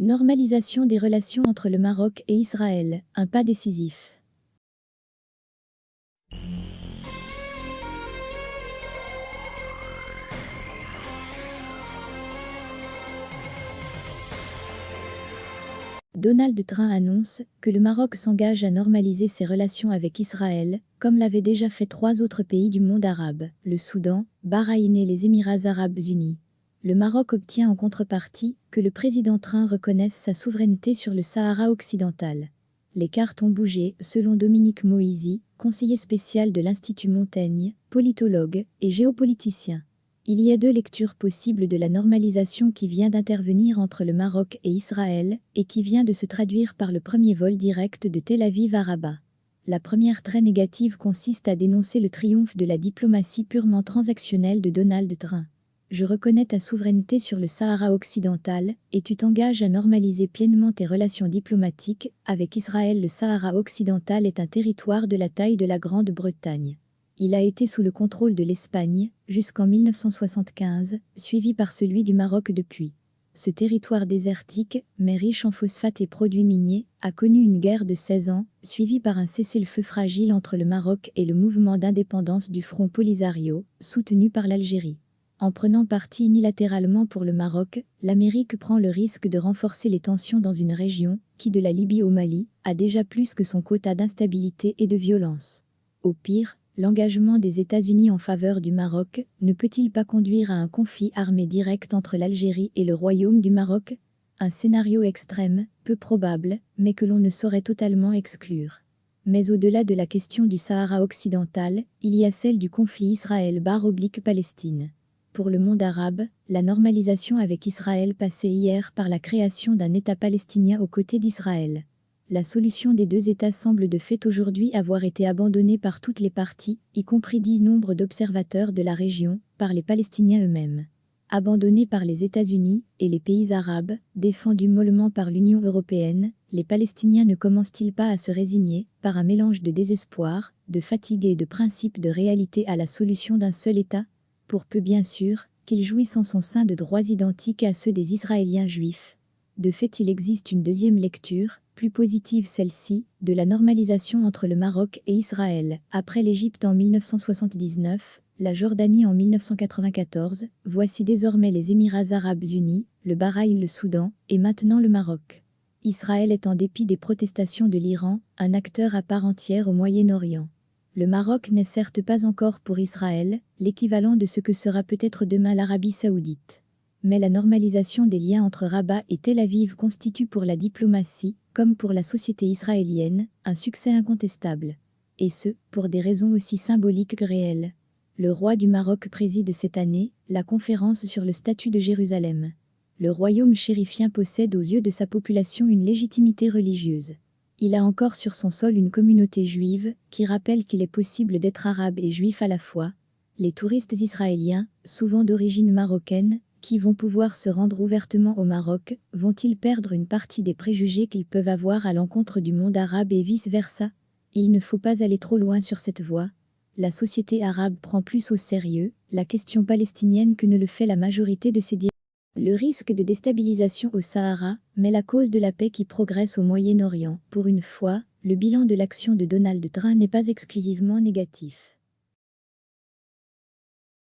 Normalisation des relations entre le Maroc et Israël, un pas décisif. Donald Trump annonce que le Maroc s'engage à normaliser ses relations avec Israël, comme l'avaient déjà fait 3 autres pays du monde arabe, le Soudan, Bahreïn et les Émirats arabes unis. Le Maroc obtient en contrepartie que le président Trump reconnaisse sa souveraineté sur le Sahara occidental. Les cartes ont bougé, selon Dominique Moïsi, conseiller spécial de l'Institut Montaigne, politologue et géopoliticien. Il y a 2 lectures possibles de la normalisation qui vient d'intervenir entre le Maroc et Israël, et qui vient de se traduire par le premier vol direct de Tel Aviv à Rabat. La première très négative consiste à dénoncer le triomphe de la diplomatie purement transactionnelle de Donald Trump. Je reconnais ta souveraineté sur le Sahara occidental, et tu t'engages à normaliser pleinement tes relations diplomatiques avec Israël. Le Sahara occidental est un territoire de la taille de la Grande-Bretagne. Il a été sous le contrôle de l'Espagne jusqu'en 1975, suivi par celui du Maroc depuis. Ce territoire désertique, mais riche en phosphate et produits miniers, a connu une guerre de 16 ans, suivie par un cessez-le-feu fragile entre le Maroc et le mouvement d'indépendance du Front Polisario, soutenu par l'Algérie. En prenant parti unilatéralement pour le Maroc, l'Amérique prend le risque de renforcer les tensions dans une région qui, de la Libye au Mali, a déjà plus que son quota d'instabilité et de violence. Au pire, l'engagement des États-Unis en faveur du Maroc ne peut-il pas conduire à un conflit armé direct entre l'Algérie et le Royaume du Maroc? Un scénario extrême, peu probable, mais que l'on ne saurait totalement exclure. Mais au-delà de la question du Sahara occidental, il y a celle du conflit Israël/Palestine. Pour le monde arabe, la normalisation avec Israël passait hier par la création d'un État palestinien aux côtés d'Israël. La solution des 2 États semble de fait aujourd'hui avoir été abandonnée par toutes les parties, y compris dit nombre d'observateurs de la région, par les Palestiniens eux-mêmes. Abandonnée par les États-Unis et les pays arabes, défendue mollement par l'Union européenne, les Palestiniens ne commencent-ils pas à se résigner, par un mélange de désespoir, de fatigue et de principe de réalité à la solution d'un seul État? Pour peu bien sûr, qu'ils jouissent en son sein de droits identiques à ceux des Israéliens juifs. De fait, il existe une deuxième lecture, plus positive celle-ci, de la normalisation entre le Maroc et Israël. Après l'Égypte en 1979, la Jordanie en 1994, voici désormais les Émirats arabes unis, le Bahreïn, le Soudan, et maintenant le Maroc. Israël est, en dépit des protestations de l'Iran, un acteur à part entière au Moyen-Orient. Le Maroc n'est certes pas encore pour Israël l'équivalent de ce que sera peut-être demain l'Arabie saoudite. Mais la normalisation des liens entre Rabat et Tel Aviv constitue pour la diplomatie, comme pour la société israélienne, un succès incontestable. Et ce, pour des raisons aussi symboliques que réelles. Le roi du Maroc préside cette année la conférence sur le statut de Jérusalem. Le royaume chérifien possède aux yeux de sa population une légitimité religieuse. Il a encore sur son sol une communauté juive qui rappelle qu'il est possible d'être arabe et juif à la fois. Les touristes israéliens, souvent d'origine marocaine, qui vont pouvoir se rendre ouvertement au Maroc, vont-ils perdre une partie des préjugés qu'ils peuvent avoir à l'encontre du monde arabe et vice-versa? Il ne faut pas aller trop loin sur cette voie. La société arabe prend plus au sérieux la question palestinienne que ne le fait la majorité de ses dirigeants. Le risque de déstabilisation au Sahara, mais la cause de la paix qui progresse au Moyen-Orient. Pour une fois, le bilan de l'action de Donald Trump n'est pas exclusivement négatif.